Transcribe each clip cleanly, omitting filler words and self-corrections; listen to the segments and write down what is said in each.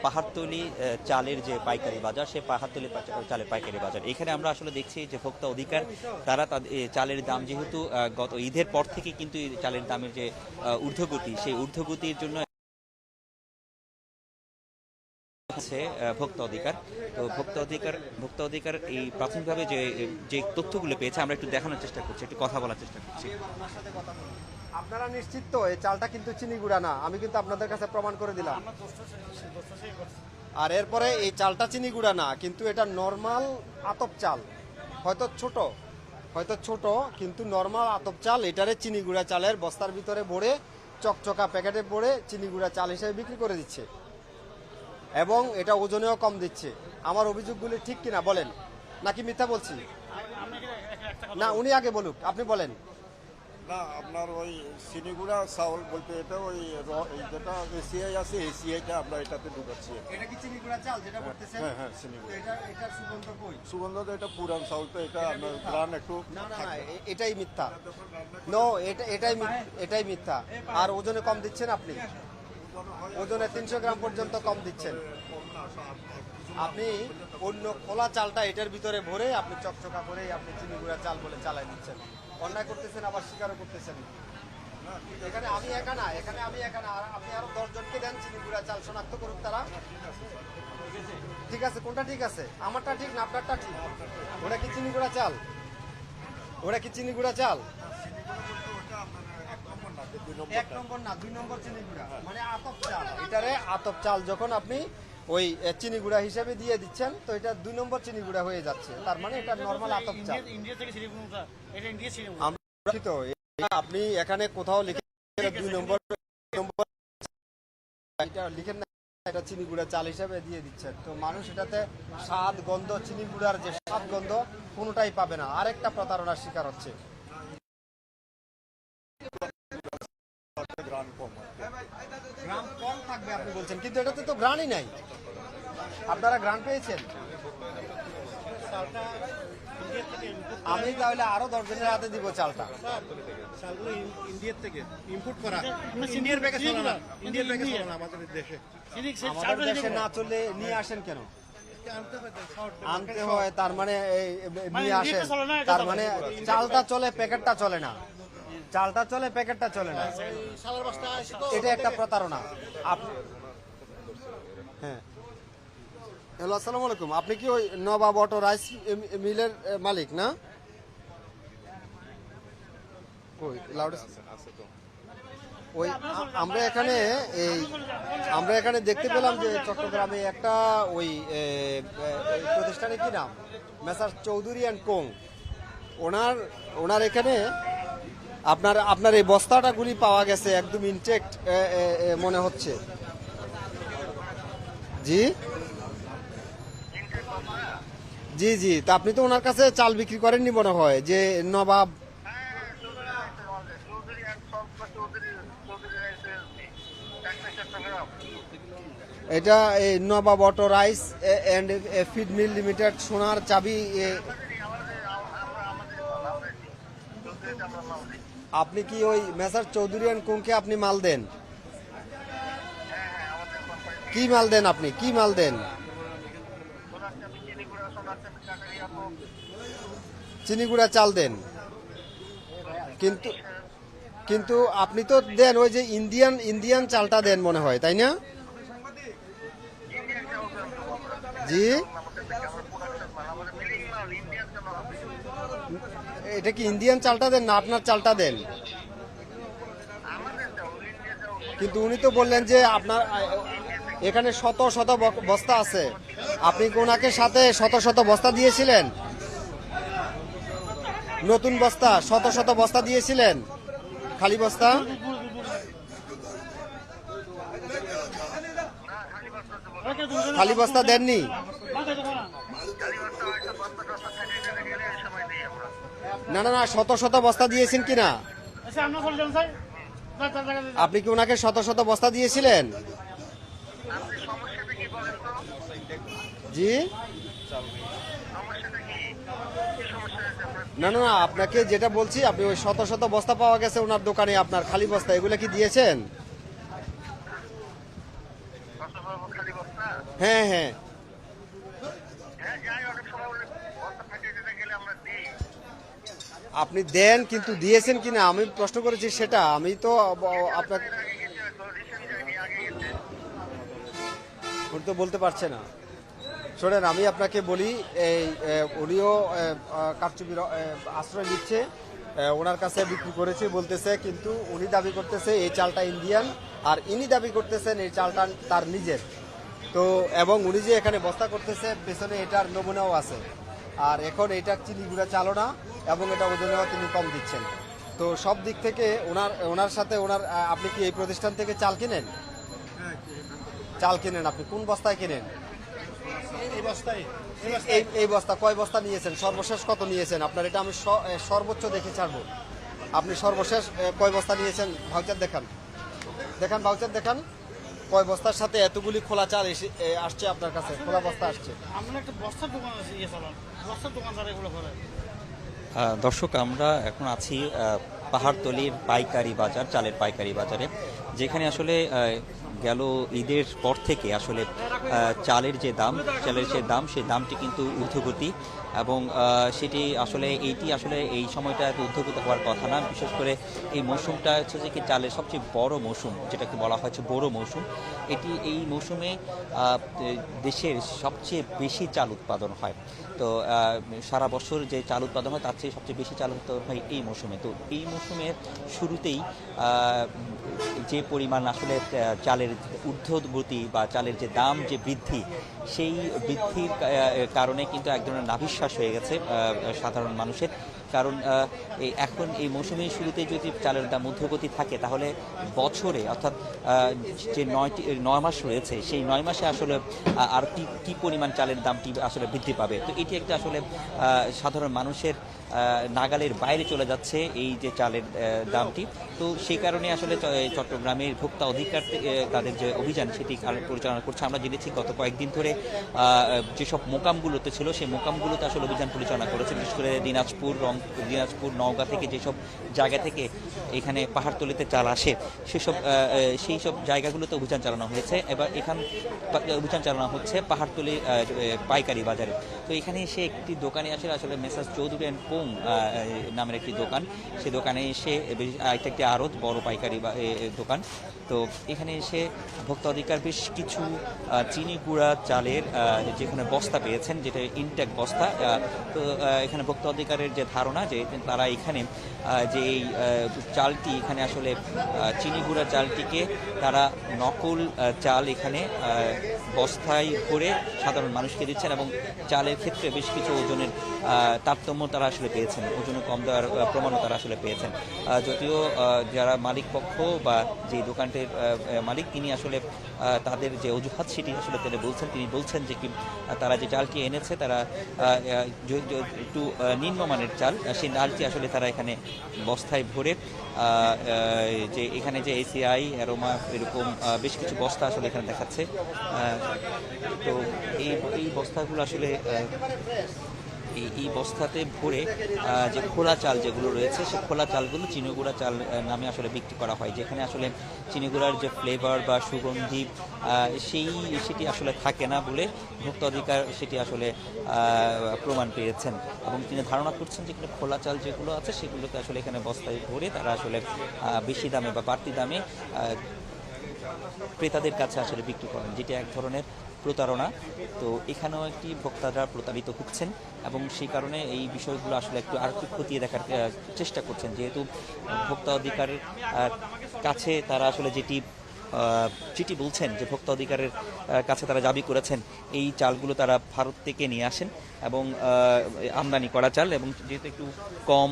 পাহাড়তলী চালের যে পাইকারি বাজার, সে পাহাড়তলী চালের পাইকারি বাজার। এখানে আমরা আসলে দেখছি যে ভোক্তা অধিকার তারা তাদের চালের দাম যেহেতু গত ঈদের পর থেকে কিন্তু এই চালের দামের যে ঊর্ধ্বগতি, সেই ঊর্ধ্বগতির জন্য আছে ভোক্তা অধিকার। তো ভোক্তা অধিকার এই প্রাথমিকভাবে যে যে তথ্যগুলো পেয়েছে আমরা একটু দেখানোর চেষ্টা করছি, একটু কথা বলার চেষ্টা করছি। আপনারা নিশ্চিত তো এই চালটা কিন্তু চিনি গুঁড়া না? আমি কিন্তু আপনাদের কাছে প্রমাণ করে দিলাম। আর এরপরে এই চালটা চিনি গুঁড়া না, কিন্তু এটা নর্মাল আতপ চাল, হয়তো ছোট কিন্তু নর্মাল আতপ চাল। এটারে চিনি গুঁড়া চালের বস্তার ভিতরে ভরে চকচকা প্যাকেটে ভরে চিনি গুঁড়া চাল হিসেবে বিক্রি করে দিচ্ছে, এবং এটা ওজনেও কম দিচ্ছে। আমার অভিযোগগুলি ঠিক কিনা বলেন, নাকি মিথ্যা বলছি? না, উনি আগে বলুক, আপনি বলেন। না, আপনার ওই চিনিগুড়া চাউল বলতে এটা ওই যেটা এসিআই আছে, এসিআইটা আমরা এটাতে ঢুকাচ্ছি। এটা কি চিনি গুঁড়া চাল যেটা বলতেছেন? হ্যাঁ হ্যাঁ, চিনিগুড়া। এটা সুগন্ধ কই? সুগন্ধ তো এটা পুরান চাউল, তো এটা আপনার গ্রান একটু। না, এটাই মিথ্যা। নো, এটাই মিথ্যা। আর ওজনে কম দিচ্ছেন আপনি, ওজনে 300 গ্রাম পর্যন্ত কম দিচ্ছেন আপনি। অন্য খোলা চালটা এটার ভিতরে ভরে আপনি চকচকা করে আপনি চিনি গুঁড়া চাল বলে চালাই দিচ্ছেন। অন্যায় করতেছেন, আবার স্বীকারও করতেছেন। এখানে আমি একা না, আর আপনি আরো 10 জনকে দেন চিনি গুঁড়া চাল শনাক্ত করুক তারা। ঠিক আছে, কোনটা ঠিক আছে? আমারটা ঠিক না আপনারটা ঠিক? ওটা কি চিনি গুঁড়া চাল? এক নম্বর না, 2 নম্বর চিনি গুঁড়া, মানে আতপ চাল। এটারে আতপ চাল যখন আপনি ওই চিনি গুঁড়া হিসেবে দিয়ে দিচ্ছেন, তো এটা 2 নম্বর চিনি গুঁড়া হয়ে যাচ্ছে। তার মানে এটা নরমাল আতপ চাল। আপনি এখানে কোথাও লিখে 2 নম্বর এটা লিখেন না, এটা চিনি গুঁড়া চাল হিসেবে দিয়ে দিচ্ছেন। তো মানুষ এটাতে স্বাদ, গন্ধ, চিনি গুঁড়ার যে স্বাদ গন্ধ কোনোটাই পাবে না। আরেকটা প্রতারণার শিকার হচ্ছে। গ্রাম কম থাকবে আপনি বলছেন, কিন্তু এটাতে তো গ্রানই নাই। আপনারা গ্রান পেয়েছেন? আমি তাহলে আরো 10 জনের হাতে দিব চালটা। চালগুলো ইন্ডিয়ার থেকে ইম্পোর্ট করা, ইন্ডিয়ার ব্যাগে চলে না, আমাদের দেশে। আমাদের দেশে না চলে নিয়ে আসেন কেন? আনতে হয়, তার মানে নিয়ে আসেন, তার মানে চালটা চলে, প্যাকেটটা চলে না। চালটা চলে, প্যাকেটটা চলে না। এটা একটা প্রতারণা। হ্যাঁ, হ্যালো, আসসালামু আলাইকুম। আপনি কি ওই নবাব অটো রাইস মিলের মালিক না? ওই আমরা এখানে দেখতে পেলাম যে চট্টগ্রামে একটা ওই প্রতিষ্ঠানে, কি নাম, মেসার চৌধুরী অ্যান্ড কোং, ওনার এখানে আপনার এই বস্তাটাগুলি পাওয়া গেছে, একদম ইনটেক্ট মনে হচ্ছে। জি জি জি, তা আপনি তো ওনার কাছে চাল বিক্রি করেননি মনে হয়, যে নবাব। এটা এই Nawab auto rice and feed mill limited, সোনার চাবি। আপনি কি ওই মেসার চৌধুরী অ্যান্ড কোংকে আপনি মাল দেন? কি মাল দেন আপনি? কি মাল দেন? চিনি গুঁড়া চাল দেন, কিন্তু আপনি তো দেন ওই যে ইন্ডিয়ান চালটা দেন মনে হয়, তাই না? জি, এটা কি ইন্ডিয়ান চালটা দেন না আপনার চালটা দেন? কিন্তু উনি তো বললেন যে আপনার এখানে শত শত বস্তা আছে। আপনি ওনাকে সাথে শত শত বস্তা দিয়েছিলেন? নতুন বস্তা শত শত বস্তা দিয়েছিলেন? খালি বস্তা? খালি বস্তা দেননি? না না না, শত শত বস্তা দিয়েছেন কিনা? আপনি কি ওনাকে শত শত বস্তা দিয়েছিলেন? জি, না না না, আপনাকে যেটা বলছি, আপনি ওই শত শত বস্তা পাওয়া গেছে ওনার দোকানে, আপনার খালি বস্তা, এগুলো কি দিয়েছেন? হ্যাঁ হ্যাঁ আপনি দেন, কিন্তু দিয়েছেন কিনা আমি প্রশ্ন করেছি সেটা। আমি তো আপনাকে উনি তো বলতে পারছে না। শোনেন, আমি আপনাকে বলি, এই উনিও কারচুপির আশ্রয় নিচ্ছে, ওনার কাছে বিক্রি করেছে বলতেছে, কিন্তু উনি দাবি করতেছে এই চালটা ইন্ডিয়ান, আর ইনি দাবি করতেছেন এই চালটা তার নিজের। তো এবং উনি যে এখানে বস্তা করতেছে পেছনে এটার নমুনাও আছে। আর এখন এটা চিনি গুঁড়া চালও না, এবং এটা ওজনেও তিনি কম দিচ্ছেন। তো সব দিক থেকে ওনার সাথে আপনি কি এই প্রতিষ্ঠান থেকে চাল কিনেন? চাল কিনেন আপনি কোন বস্তায় কিনেন? এই বস্তায় এই বস্তা কয় বস্তা নিয়েছেন? সর্বশেষ কত নিয়েছেন? আপনার এটা আমি সর্বোচ্চ দেখে ছাড়বো। আপনি সর্বশেষ কয় বস্তা নিয়েছেন? ভাউচার দেখান, ভাউচার দেখান। কয় বস্তার সাথে এতগুলি খোলা চাল আসছে আপনার কাছে? খোলা বস্তা আসছে। আমরা একটা বস্তার দোকান আছে, বস্তার দোকানদার এগুলো করে। দর্শক, আমরা এখন আছি পাহাড়তলির পাইকারি বাজার, চালের পাইকারি বাজারে, যেখানে আসলে গেল ঈদের পর থেকে আসলে চালের যে দাম সেই দামটি কিন্তু ঊর্ধ্বগতি, এবং সেটি আসলে এই সময়টা এত ঊর্ধ্বগতি হওয়ার কথা না। বিশেষ করে এই মৌসুমটা হচ্ছে যে কি চালের সবচেয়ে বড় মৌসুম, যেটাকে বলা হচ্ছে বড় মৌসুম। এই মৌসুমে দেশের সবচেয়ে বেশি চাল উৎপাদন হয়। তো সারা বছর যে চাল উৎপাদন হয় তার চেয়ে সবচেয়ে বেশি চাল উৎপাদন হয় এই মৌসুমে। তো এই মৌসুমের শুরুতেই যে পরিমাণ আসলে চালের ঊর্ধ্বগতি বা চালের যে দাম যে বৃদ্ধি, সেই বৃদ্ধির কারণে কিন্তু এক ধরনের নাভিশ্বাস হয়ে গেছে সাধারণ মানুষের। কারণ এখন এই মৌসুমের শুরুতে যদি চালের দাম ঊর্ধ্বগতি থাকে, তাহলে বছরে অর্থাৎ যে 9 মাস রয়েছে, সেই 9 মাসে আসলে আর কি পরিমাণ চালের দামটি আসলে বৃদ্ধি পাবে। তো এটি একটা আসলে সাধারণ মানুষের নাগালের বাইরে চলে যাচ্ছে এই যে চালের দামটি। তো সেই কারণে আসলে চট্টগ্রামের ভোক্তা অধিকার তাদের যে অভিযান সেটি পরিচালনা করছে। আমরা জেনেছি গত কয়েকদিন ধরে যেসব মোকামগুলোতে ছিল সেই মোকামগুলোতে আসলে অভিযান পরিচালনা করেছে। বিশেষ করে দিনাজপুর, নওগাঁ থেকে যেসব জায়গা থেকে এখানে পাহাড়তলিতে চাল আসে সেই সব জায়গাগুলোতে অভিযান চালানো হয়েছে। এবার অভিযান চালানো হচ্ছে পাহাড়তলি পাইকারি বাজারে। তো এখানে এসে একটি দোকানে আসলে মেসার্স চৌধুরী অ্যান্ড কোং নামের একটি দোকান, সেই দোকানে এসে একটি আড়ত, বড় পাইকারি দোকান। তো এখানে এসে ভোক্তা অধিকার বেশ কিছু চিনি গুঁড়া চালের যেখানে বস্তা পেয়েছেন, যেটা ইনটেক বস্তা। তো এখানে ভোক্তা অধিকারের যে ধারণা যে তারা এখানে যে এই চালটি এখানে আসলে চিনি গুঁড়া চালটিকে তারা নকল চাল এখানে বস্তায় ভরে সাধারণ মানুষকে দিচ্ছেন, এবং চালের ক্ষেত্রে বেশ কিছু ওজনের তারতম্য তারা আসলে পেয়েছেন, ওজনে কম দেওয়ার প্রমাণও তারা আসলে পেয়েছেন। যদিও যারা মালিক পক্ষ বা যে দোকানটির মালিক, তিনি আসলে তাদের যে অজুহাত সেটি আসলে তিনি বলছেন যে কি তারা যে চালটি এনেছে তারা একটু নিম্নমানের চাল, সেই চালটি আসলে তারা এখানে বস্তায় ভরে যে এখানে যে এসিআই, অ্যারোমা, এরকম বেশ কিছু বস্তা আসলে এখানে দেখাচ্ছে। তো এই বস্তাগুলো আসলে এই বস্তাতে ভরে যে খোলা চাল যেগুলো রয়েছে, সেই খোলা চালগুলো চিনিগুড়া চাল নামে আসলে বিক্রি করা হয়, যেখানে আসলে চিনিগুড়ার যে ফ্লেভার বা সুগন্ধি সেটি আসলে থাকে না বলে ভোক্তা অধিকার সেটি আসলে প্রমাণ পেয়েছেন, এবং তিনি ধারণা করছেন যে খোলা চাল যেগুলো আছে সেগুলোকে আসলে এখানে বস্তায় ভরে তারা আসলে বেশি দামে বা বাড়তি দামে ক্রেতাদের কাছে আসলে বিক্রি করেন, যেটি এক ধরনের প্রতারণা। তো এখানেও একটি ভোক্তারা প্রতারিত হচ্ছেন, এবং সেই কারণে এই বিষয়গুলো আসলে আরেকটু খতিয়ে দেখার চেষ্টা করছেন, যেহেতু ভোক্তা অধিকারের কাছে তারা আসলে যেটি বলছেন যে ভোক্তা অধিকারের কাছে তারা দাবি করেছেন এই চালগুলো তারা ভারত থেকে নিয়ে আসেন, এবং আমদানি করা চাল, এবং যেহেতু একটু কম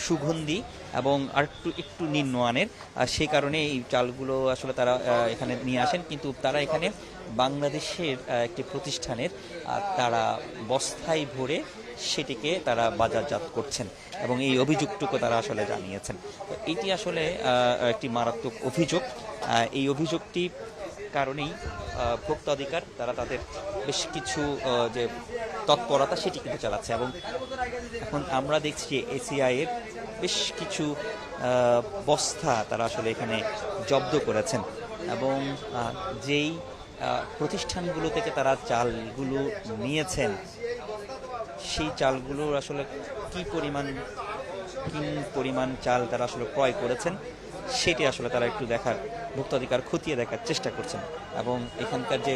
সুগন্ধি এবং আর একটু নিম্নমানের, সেই কারণে এই চালগুলো আসলে তারা এখানে নিয়ে আসেন। কিন্তু তারা এখানে বাংলাদেশের একটি প্রতিষ্ঠানের তারা বস্তায় ভরে সেটিকে তারা বাজারজাত করছেন, এবং এই অভিযোগটুকু তারা আসলে জানিয়েছেন। তো এটি আসলে একটি মারাত্মক অভিযোগ। এই অভিযোগটি কারণেই ভোক্তা অধিকার তারা তাদের বেশ কিছু যে তৎপরতা সেটি কিন্তু চালাচ্ছে, এবং এখন আমরা দেখছি যে এসিআই এর বেশ কিছু বস্তা তারা আসলে এখানে জব্দ করেছেন, এবং যেই প্রতিষ্ঠানগুলো থেকে তারা চালগুলো নিয়েছেন, সেই চালগুলোর আসলে কি পরিমাণ চাল তারা আসলে ক্রয় করেছেন সেটি আসলে তারা একটু দেখার, ভোক্তাধিকার খতিয়ে দেখার চেষ্টা করছেন। এবং এখানকার যে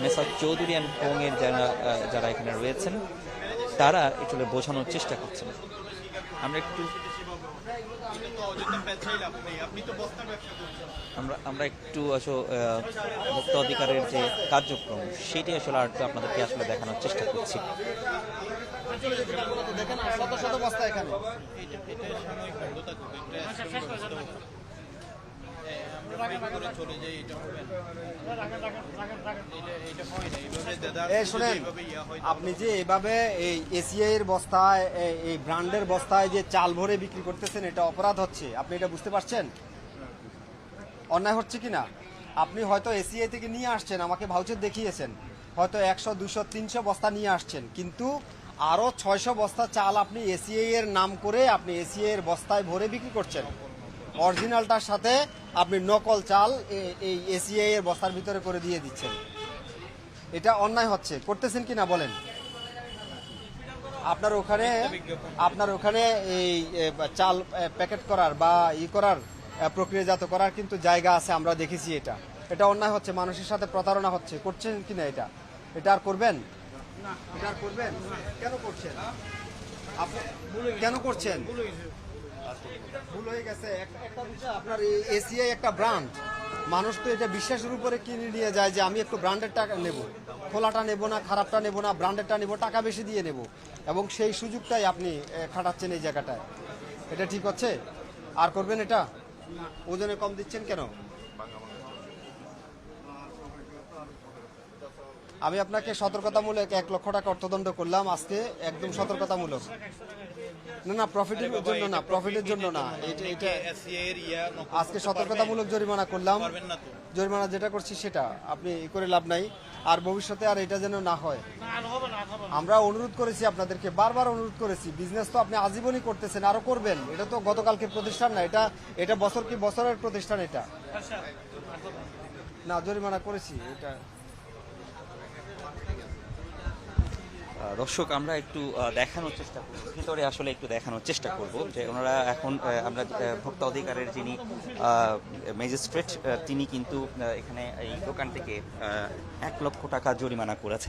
মেসার চৌধুরী অ্যান্ড কোংয়ের যারা এখানে রয়েছেন তারা আসলে বোঝানোর চেষ্টা করছেন। আমরা একটু আমরা একটু আসলে ভোক্তা অধিকারের যে কার্যক্রম সেটি আসলে আর একটু আপনাদেরকে আসলে দেখানোর চেষ্টা করছি। দেখেন শত শত বস্তা এখানে। এই শোনেন, আপনি যে এভাবে এই এসিআই এর বস্তায় এই ব্র্যান্ডের বস্তায় যে চাল ভরে বিক্রি করতেছেন, এটা অপরাধ হচ্ছে। আপনি এটা বুঝতে পারছেন অন্যায় হচ্ছে কিনা? আপনি হয়তো এসিআই থেকে নিয়ে আসছেন, আমাকে ভাউচার দেখিয়েছেন, হয়তো 100, 200, 300 বস্তা নিয়ে আসছেন, কিন্তু আরো 600 বস্তা চাল আপনি এসিআই এর নাম করে আপনি এসিআই এর বস্তায় ভরে বিক্রি করছেন। অরিজিনালটার সাথে আপনি নকল চাল এই এসিআই এর বস্তার ভিতরে করে দিয়ে দিচ্ছেন। এটা অন্যায় হচ্ছে, করতেছেন কিনা বলেন? আপনার ওখানে এই চাল প্যাকেট করার বা করার প্রক্রিয়াজাত করার কিন্তু জায়গা আছে, আমরা দেখেছি। এটা অন্যায় হচ্ছে, মানুষের সাথে প্রতারণা হচ্ছে। করছেন কিনা এটা আর করবেন? এটা আর করবেন? কেন করছেন আপনি? কেন করছেন? ভুল হয়ে গেছে। একটা বিষয়, আপনার এসিআই একটা ব্র্যান্ড, মানুষ তো এটা বিশ্বাসের উপরে কিনে নিয়ে যায় যে আমি একটু ব্র্যান্ডের টাকা নেব, খোলাটা নেব না, খারাপটা নেব না, ব্র্যান্ডেরটা নেব, টাকা বেশি দিয়ে নেব, এবং সেই সুযোগটাই আপনি খাটাচ্ছেন এই জায়গাটায়। এটা ঠিক হচ্ছে? আর করবেন এটা? ওজনে কম দিচ্ছেন কেন? আমি আপনাকে সতর্কতামূলক 1 লক্ষ টাকা অর্থদণ্ড করলাম আজকে, একদম সতর্কতামূলক। না, প্রফিটের জন্য না, প্রফিটের জন্য না, এটা আজকে সতর্কতামূলক জরিমানা করলাম। জরিমানা যেটা করছি সেটা আপনি করে লাভ নাই, আর ভবিষ্যতে আর এটা যেন না হয়। আমরা অনুরোধ করেছি আপনাদেরকে, বারবার অনুরোধ করেছি। বিজনেস তো আপনি আজীবনই করতেছেন, আরো করবেন। এটা তো গতকালকে প্রতিষ্ঠান না, এটা বছরের প্রতিষ্ঠান। এটা না, জরিমানা করেছি এটা। দর্শক, আমরা একটু দেখানোর চেষ্টা করব, ভিতরে আসলে একটু দেখানোর চেষ্টা করব যে ওনারা এখন আমরা ভোক্তা অধিকারের যিনি ম্যাজিস্ট্রেট তিনি কিন্তু এখানে এই দোকান থেকে 1 লক্ষ টাকা জরিমানা করেছেন।